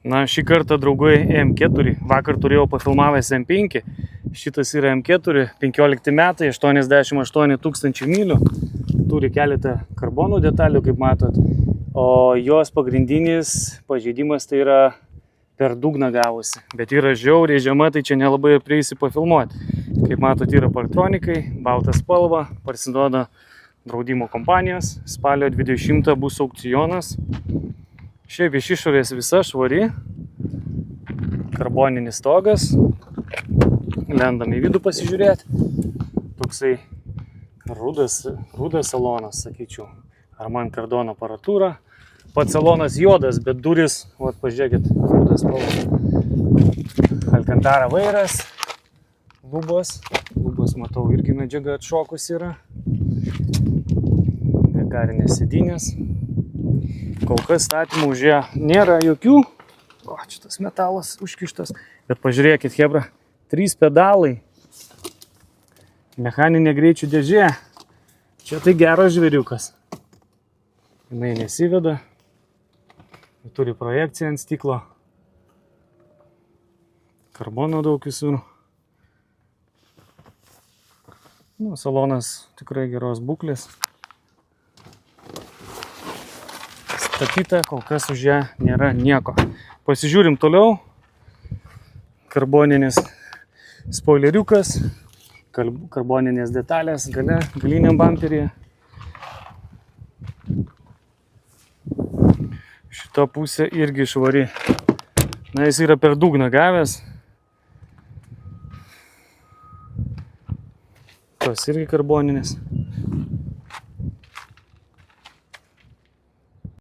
Na, šį kartą, draugai, M4. Vakar turėjau pafilmavęs M5. Šitas yra M4, 15 metai, 88 tūkstančių mylių. Turi keletą karbonų detalių, kaip matot. O jos pagrindinis pažeidimas tai yra per dugną gavosi. Bet yra žiauriai žema, tai čia nelabai ir prieisi pafilmuoti. Kaip matot, yra partronikai, balta spalva, parsiduoda draudimo kompanijos. Spalio 20 bus aukcionas. Šiaip iš išorės visa švari, karboninis stogas, lendam į vidų pasižiūrėti, toksai rudas salonas, sakyčiau, Harman Kardon aparatūra, pats salonas juodas, bet duris, vat pažiūrėkit, rudas spalvas, Alcantara vairas, lubos matau irgi medžiaga atšokus yra, bekarinės sėdynės. Kol kas statymų už ją nėra jokių. O, šitas metalas užkištas. Bet pažiūrėkit, hebra, 3 pedalai. Mechaninė greičių dėžė. Čia tai geras žvėriukas. Jinai nesiveda. Turi projekciją ant stiklo. Karbono daug visur. Nu, salonas tikrai geros būklės. Statyta, kol kas už ją nėra nieko. Pasižiūrim toliau. Karboninis spoileriukas, karboninės detalės galiniam bamperyje. Šita pusė irgi švari. Na, jis yra per dugną gavęs. Tos irgi karboninės.